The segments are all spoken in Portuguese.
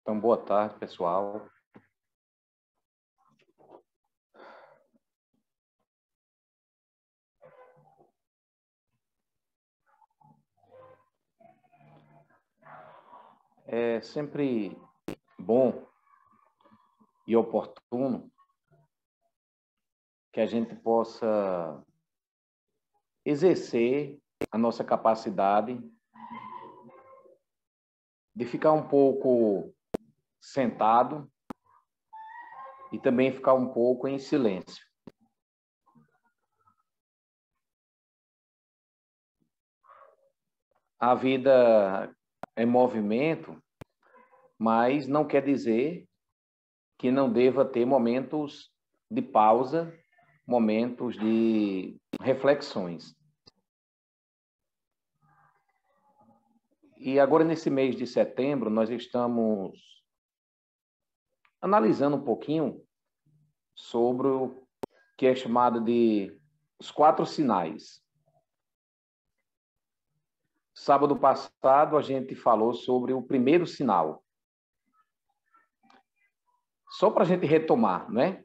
Então, boa tarde, pessoal. É sempre bom e oportuno que a gente possa exercer a nossa capacidade de ficar um pouco sentado e também ficar um pouco em silêncio. A vida é movimento, mas não quer dizer que não deva ter momentos de pausa, momentos de reflexões. E agora, nesse mês de setembro, nós estamos analisando um pouquinho sobre o que é chamado de os 4 sinais. Sábado passado, a gente falou sobre o primeiro sinal. Só para a gente retomar, né?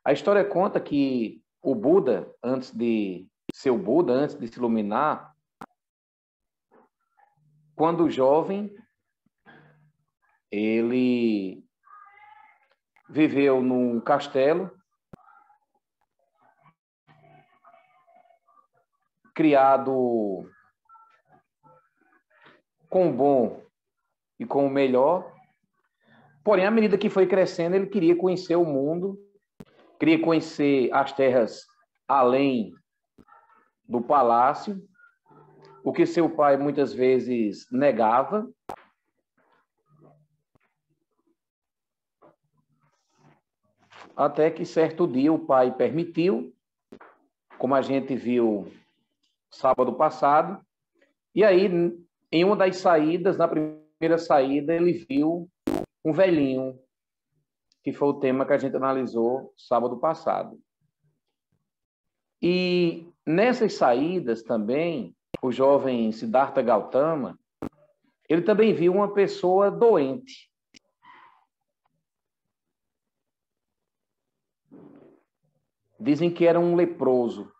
A história conta que o Buda, antes de ser o Buda, antes de se iluminar, quando jovem, ele viveu num castelo, criado com o bom e com o melhor. Porém, à medida que foi crescendo, ele queria conhecer o mundo, queria conhecer as terras além do palácio, o que seu pai muitas vezes negava. Até que certo dia o pai permitiu, como a gente viu sábado passado, e aí, em uma das saídas, na primeira saída, ele viu um velhinho, que foi o tema que a gente analisou sábado passado. E nessas saídas também, o jovem Siddhartha Gautama, ele também viu uma pessoa doente. Dizem que era um leproso.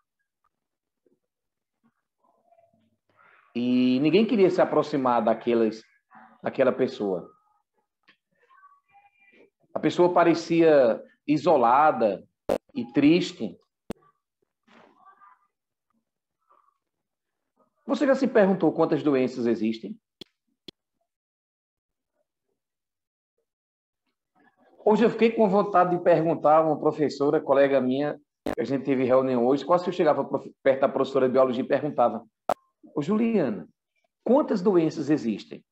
E ninguém queria se aproximar daquela pessoa. A pessoa parecia isolada e triste. Você já se perguntou quantas doenças existem? Hoje eu fiquei com vontade de perguntar a uma professora, colega minha, a gente teve reunião hoje, quase que eu chegava perto da professora de biologia e perguntava: ô Juliana, quantas doenças existem?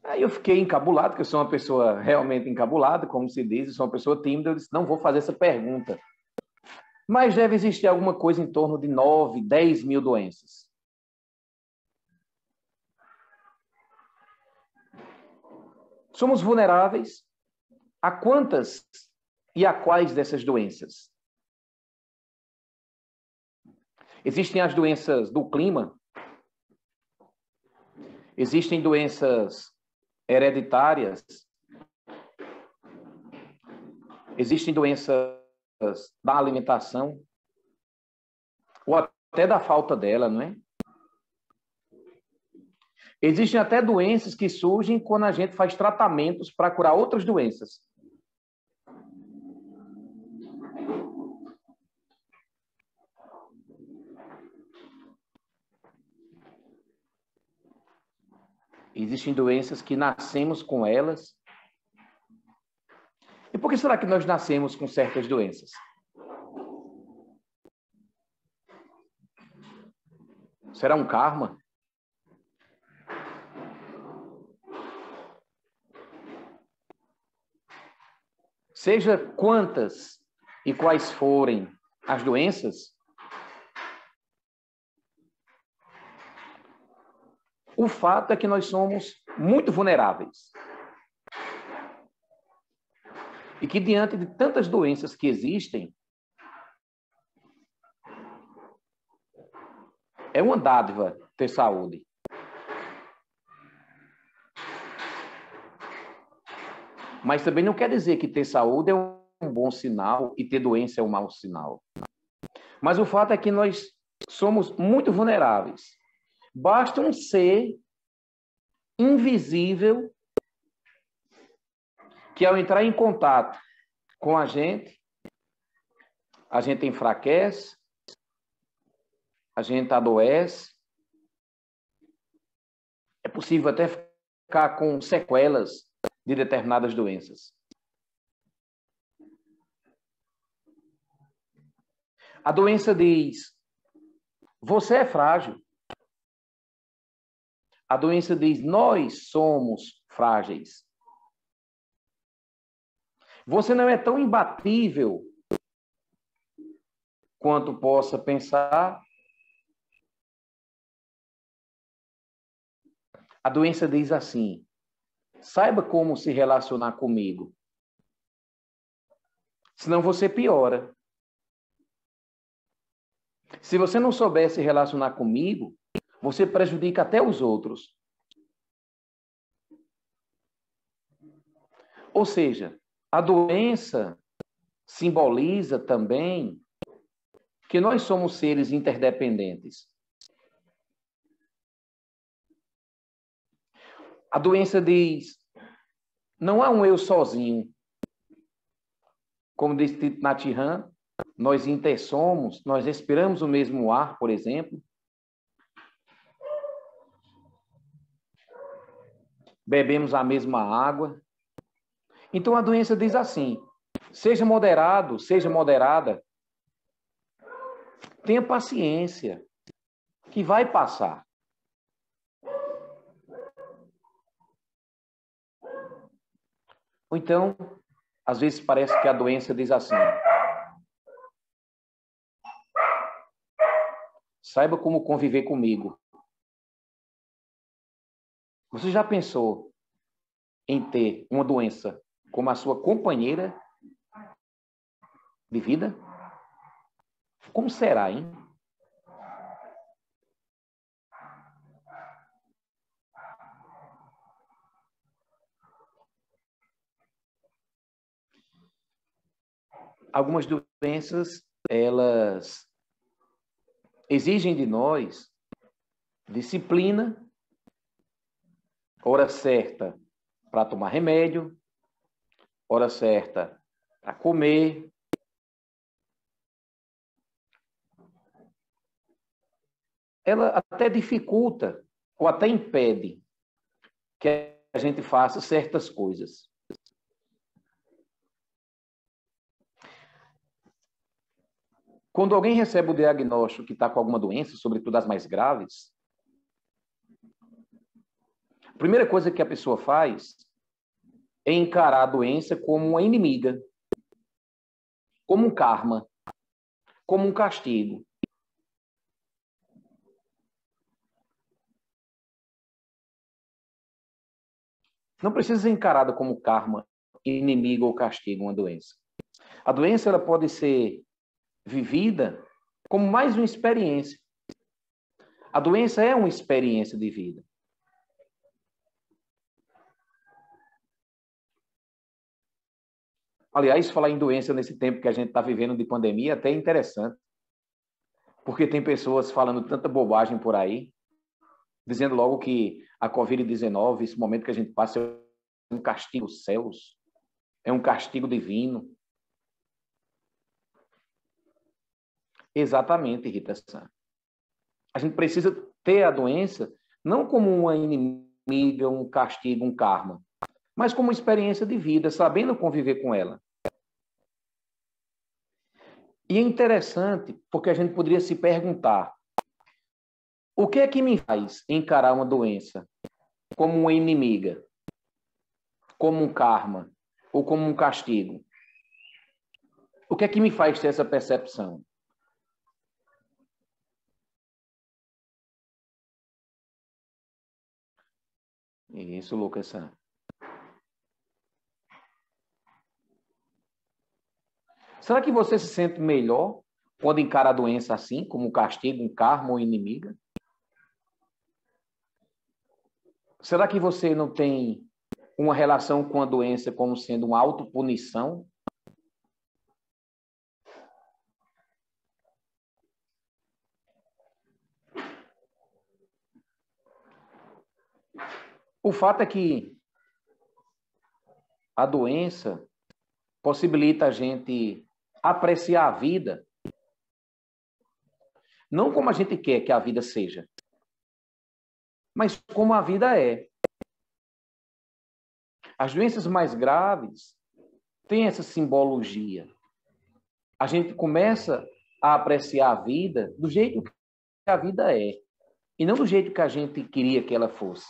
Aí eu fiquei encabulado, porque eu sou uma pessoa realmente encabulada, como se diz, eu sou uma pessoa tímida, eu disse, não vou fazer essa pergunta. Mas deve existir alguma coisa em torno de 9, 10 mil doenças. Somos vulneráveis a quantas e a quais dessas doenças? Existem as doenças do clima, existem doenças hereditárias, existem doenças da alimentação, ou até da falta dela, não é? Existem até doenças que surgem quando a gente faz tratamentos para curar outras doenças. Existem doenças que nascemos com elas. E por que será que nós nascemos com certas doenças? Será um karma? Seja quantas e quais forem as doenças, o fato é que nós somos muito vulneráveis. E que diante de tantas doenças que existem, é uma dádiva ter saúde. Mas também não quer dizer que ter saúde é um bom sinal e ter doença é um mau sinal. Mas o fato é que nós somos muito vulneráveis. Basta um ser invisível que, ao entrar em contato com a gente enfraquece, a gente adoece, é possível até ficar com sequelas de determinadas doenças. A doença diz: você é frágil. A doença diz: nós somos frágeis. Você não é tão imbatível quanto possa pensar. A doença diz assim: saiba como se relacionar comigo. Senão você piora. Se você não souber se relacionar comigo, você prejudica até os outros. Ou seja, a doença simboliza também que nós somos seres interdependentes. A doença diz: não há um eu sozinho. Como diz Thich Nhat Hanh, nós intersomos, nós respiramos o mesmo ar, por exemplo. Bebemos a mesma água. Então a doença diz assim: seja moderado, seja moderada. Tenha paciência, que vai passar. Ou então, às vezes parece que a doença diz assim: saiba como conviver comigo. Você já pensou em ter uma doença como a sua companheira de vida? Como será, hein? Algumas doenças, elas exigem de nós disciplina, hora certa para tomar remédio, hora certa para comer. Ela até dificulta ou até impede que a gente faça certas coisas. Quando alguém recebe o diagnóstico que está com alguma doença, sobretudo as mais graves, a primeira coisa que a pessoa faz é encarar a doença como uma inimiga, como um karma, como um castigo. Não precisa ser encarada como karma, inimigo ou castigo, uma doença. A doença ela pode ser vivida como mais uma experiência. A doença é uma experiência de vida. Aliás, falar em doença nesse tempo que a gente está vivendo de pandemia até é interessante, porque tem pessoas falando tanta bobagem por aí, dizendo logo que a Covid-19, esse momento que a gente passa, é um castigo dos céus, é um castigo divino. Exatamente, Rita San. A gente precisa ter a doença não como uma inimiga, um castigo, um karma, mas como uma experiência de vida, sabendo conviver com ela. E é interessante porque a gente poderia se perguntar: o que é que me faz encarar uma doença como uma inimiga, como um karma ou como um castigo? O que é que me faz ter essa percepção? Isso, Lucas San. Será que você se sente melhor quando encara a doença assim, como um castigo, um karma ou inimiga? Será que você não tem uma relação com a doença como sendo uma autopunição? O fato é que a doença possibilita a gente apreciar a vida, não como a gente quer que a vida seja, mas como a vida é. As doenças mais graves têm essa simbologia. A gente começa a apreciar a vida do jeito que a vida é, e não do jeito que a gente queria que ela fosse.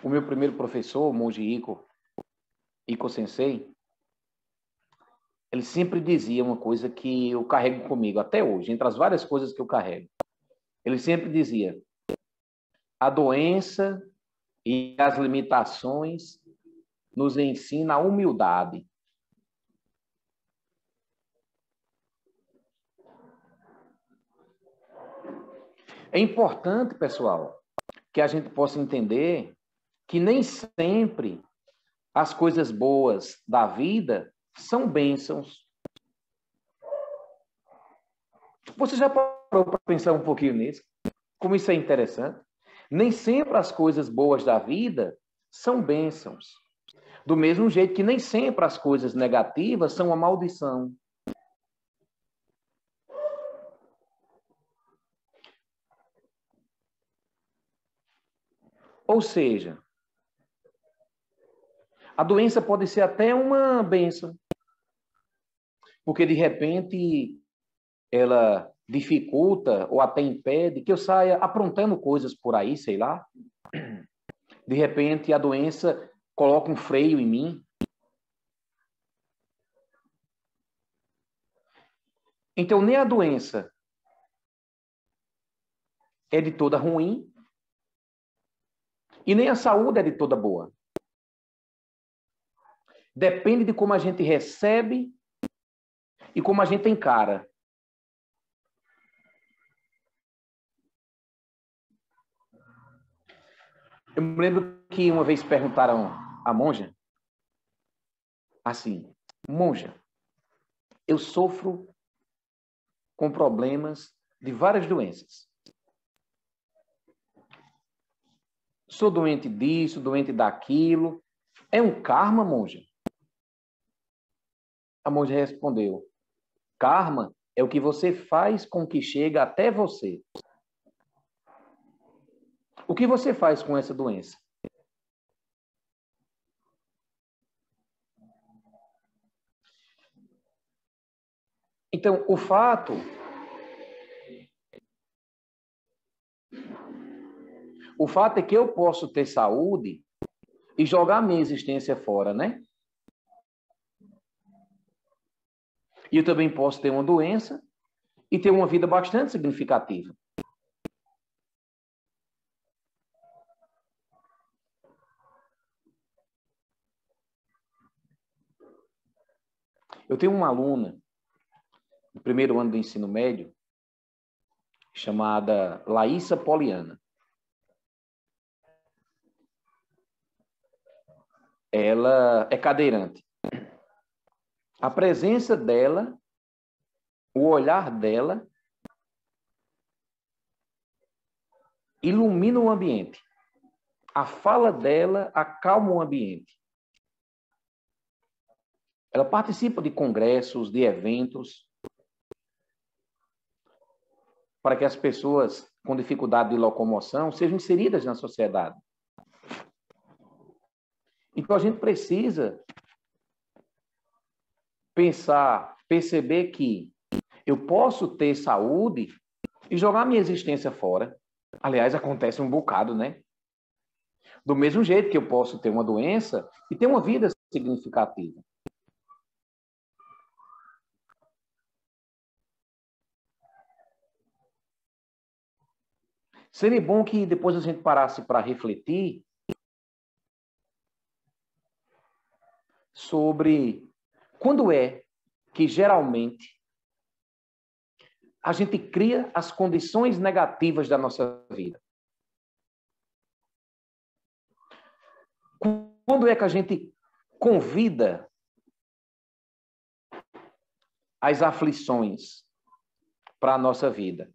O meu primeiro professor, o monge Iko Sensei, ele sempre dizia uma coisa que eu carrego comigo até hoje, entre as várias coisas que eu carrego. Ele sempre dizia: a doença e as limitações nos ensina a humildade. É importante, pessoal, que a gente possa entender que nem sempre as coisas boas da vida são bênçãos. Você já parou para pensar um pouquinho nisso? Como isso é interessante? Nem sempre as coisas boas da vida são bênçãos. Do mesmo jeito que nem sempre as coisas negativas são uma maldição. Ou seja, a doença pode ser até uma bênção, porque de repente ela dificulta ou até impede que eu saia aprontando coisas por aí, sei lá. De repente a doença coloca um freio em mim. Então nem a doença é de toda ruim e nem a saúde é de toda boa. Depende de como a gente recebe e como a gente encara. Eu me lembro que uma vez perguntaram à monja, assim, monja, eu sofro com problemas de várias doenças. Sou doente disso, doente daquilo. É um karma, monja? A monja respondeu, karma é o que você faz com que chega até você. O que você faz com essa doença? Então, o fato é que eu posso ter saúde e jogar minha existência fora, né? E eu também posso ter uma doença e ter uma vida bastante significativa. Eu tenho uma aluna, no primeiro ano do ensino médio, chamada Laísa Poliana. Ela é cadeirante. A presença dela, o olhar dela, ilumina o ambiente. A fala dela acalma o ambiente. Ela participa de congressos, de eventos, para que as pessoas com dificuldade de locomoção sejam inseridas na sociedade. Então, a gente precisa pensar, perceber que eu posso ter saúde e jogar minha existência fora. Aliás, acontece um bocado, né? Do mesmo jeito que eu posso ter uma doença e ter uma vida significativa. Seria bom que depois a gente parasse para refletir sobre quando é que geralmente a gente cria as condições negativas da nossa vida. Quando é que a gente convida as aflições para a nossa vida?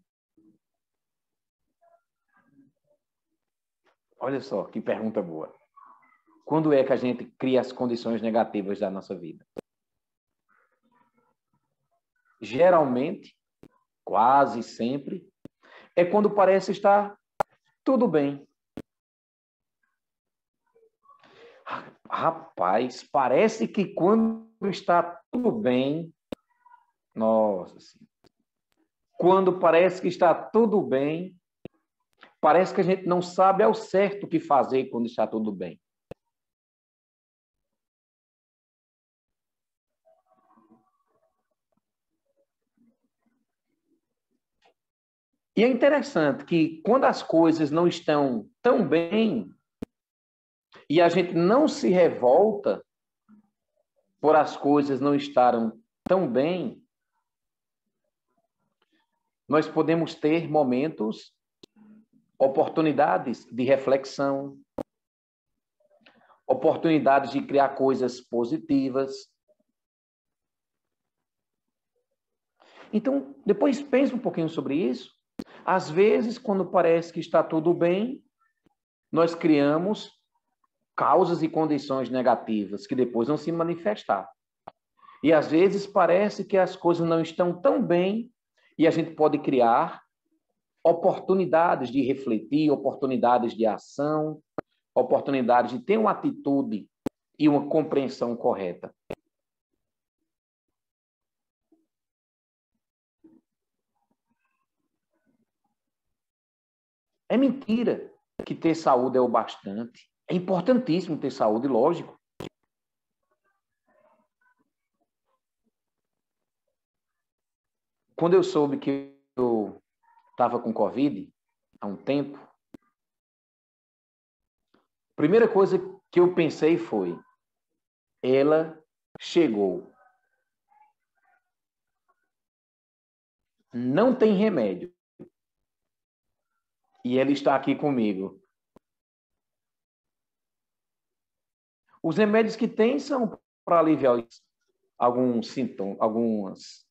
Olha só, que pergunta boa. Quando é que a gente cria as condições negativas da nossa vida? Geralmente, quase sempre, é quando parece estar tudo bem. Rapaz, parece que quando está tudo bem, nossa Senhora, quando parece que está tudo bem, parece que a gente não sabe ao certo o que fazer quando está tudo bem. E é interessante que quando as coisas não estão tão bem e a gente não se revolta por as coisas não estarem tão bem, nós podemos ter momentos, oportunidades de reflexão, oportunidades de criar coisas positivas. Então, depois pense um pouquinho sobre isso. Às vezes, quando parece que está tudo bem, nós criamos causas e condições negativas que depois vão se manifestar. E às vezes parece que as coisas não estão tão bem e a gente pode criar oportunidades de refletir, oportunidades de ação, oportunidades de ter uma atitude e uma compreensão correta. É mentira que ter saúde é o bastante. É importantíssimo ter saúde, lógico. Quando eu soube que eu estava com Covid há um tempo, a primeira coisa que eu pensei foi: ela chegou. Não tem remédio. E ela está aqui comigo. Os remédios que tem são para aliviar alguns sintomas.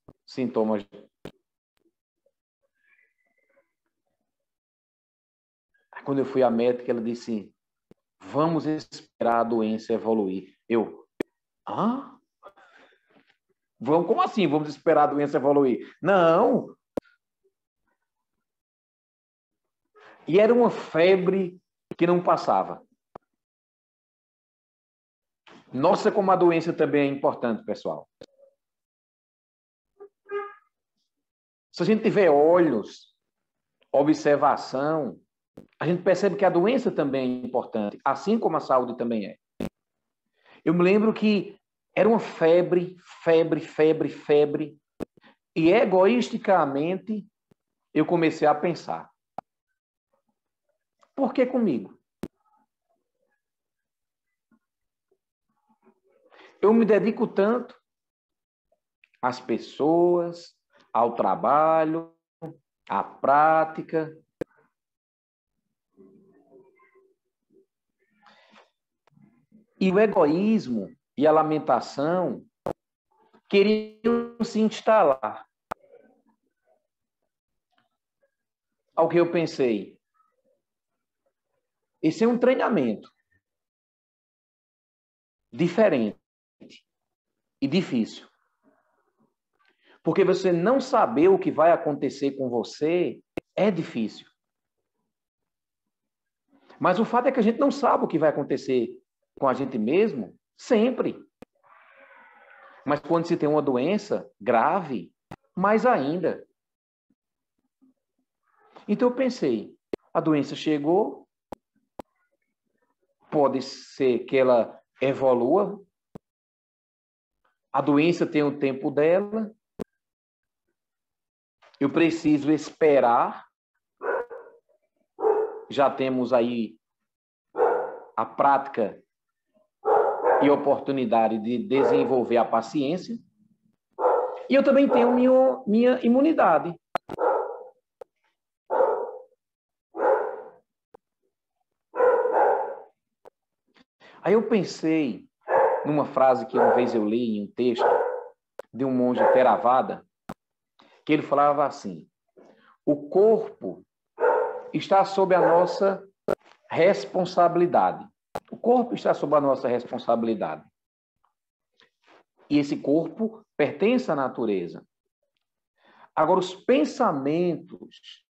Quando eu fui à médica, ela disse: vamos esperar a doença evoluir. Hã? Como assim vamos esperar a doença evoluir? Não! E era uma febre que não passava. Nossa, como a doença também é importante, pessoal. Se a gente tiver olhos, observação, a gente percebe que a doença também é importante, assim como a saúde também é. Eu me lembro que era uma febre, e egoisticamente eu comecei a pensar: por que comigo? Eu me dedico tanto às pessoas, ao trabalho, à prática. E o egoísmo e a lamentação queriam se instalar. Ao que eu pensei: esse é um treinamento diferente e difícil. Porque você não saber o que vai acontecer com você é difícil. Mas o fato é que a gente não sabe o que vai acontecer com a gente mesmo sempre. Mas quando se tem uma doença grave, mais ainda. Então eu pensei: a doença chegou, pode ser que ela evolua, a doença tem o tempo dela, eu preciso esperar. Já temos aí a prática e oportunidade de desenvolver a paciência. E eu também tenho minha imunidade. Aí eu pensei numa frase que uma vez eu li em um texto de um monge Theravada, que ele falava assim: o corpo está sob a nossa responsabilidade. O corpo está sob a nossa responsabilidade. E esse corpo pertence à natureza. Agora, os pensamentos,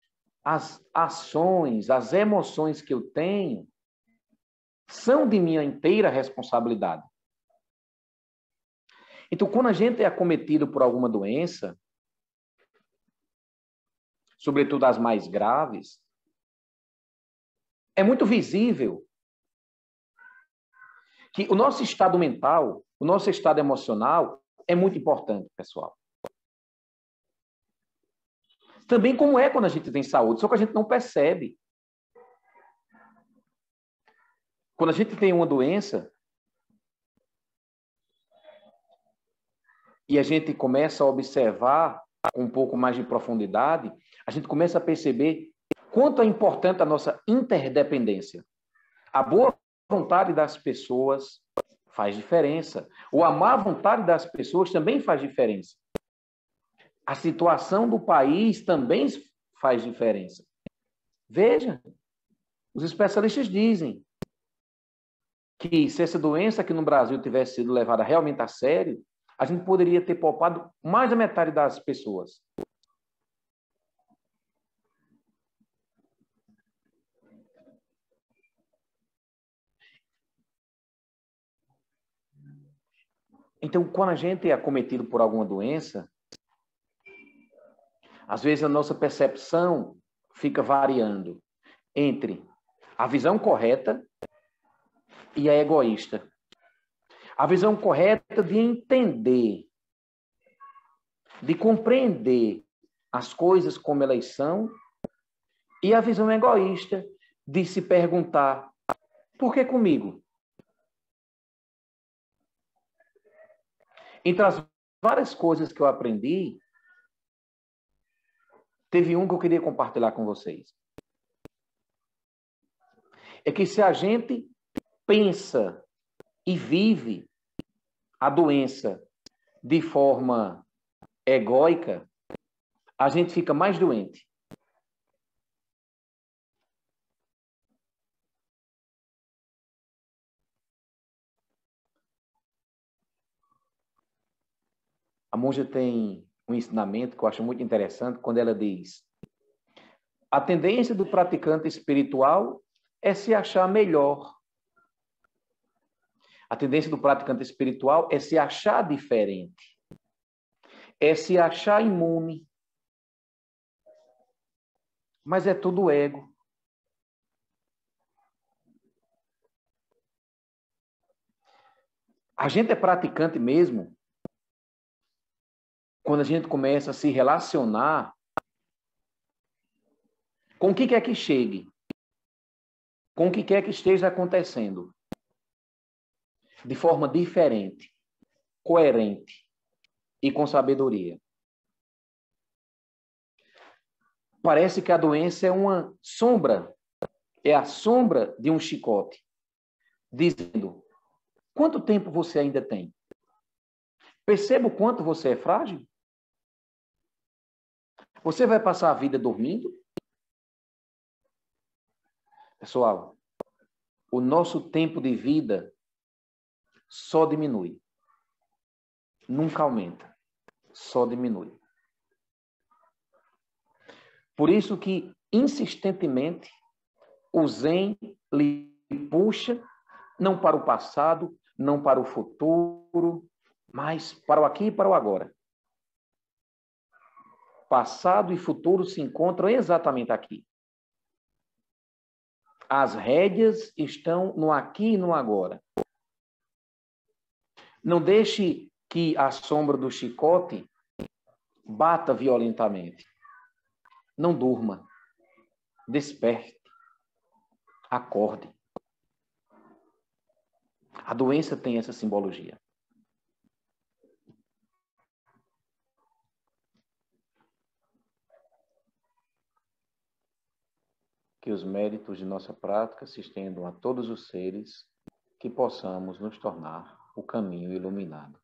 as ações, as emoções que eu tenho são de minha inteira responsabilidade. Então, quando a gente é acometido por alguma doença, sobretudo as mais graves, é muito visível que o nosso estado mental, o nosso estado emocional é muito importante, pessoal. Também como é quando a gente tem saúde, só que a gente não percebe. Quando a gente tem uma doença e a gente começa a observar com um pouco mais de profundidade, a gente começa a perceber quanto é importante a nossa interdependência. A boa vontade das pessoas faz diferença. Ou a má vontade das pessoas também faz diferença. A situação do país também faz diferença. Veja, os especialistas dizem que se essa doença aqui no Brasil tivesse sido levada realmente a sério, a gente poderia ter poupado mais da metade das pessoas. Então, quando a gente é acometido por alguma doença, às vezes a nossa percepção fica variando entre a visão correta e a egoísta. A visão correta de entender, de compreender as coisas como elas são, e a visão egoísta de se perguntar: por que comigo? Entre as várias coisas que eu aprendi, teve um que eu queria compartilhar com vocês. É que se a gente pensa e vive a doença de forma egóica, a gente fica mais doente. A monja tem um ensinamento que eu acho muito interessante, quando ela diz: a tendência do praticante espiritual é se achar melhor. A tendência do praticante espiritual é se achar diferente. É se achar imune. Mas é tudo ego. A gente é praticante mesmo quando a gente começa a se relacionar com o que quer que chegue, com o que quer que esteja acontecendo, de forma diferente, coerente e com sabedoria. Parece que a doença é uma sombra, é a sombra de um chicote, dizendo: quanto tempo você ainda tem? Perceba o quanto você é frágil? Você vai passar a vida dormindo? Pessoal, o nosso tempo de vida só diminui. Nunca aumenta. Só diminui. Por isso que, insistentemente, o Zen lhe puxa não para o passado, não para o futuro, mas para o aqui e para o agora. Passado e futuro se encontram exatamente aqui. As rédeas estão no aqui e no agora. Não deixe que a sombra do chicote bata violentamente. Não durma. Desperte. Acorde. A doença tem essa simbologia. Que os méritos de nossa prática se estendam a todos os seres, que possamos nos tornar o caminho iluminado.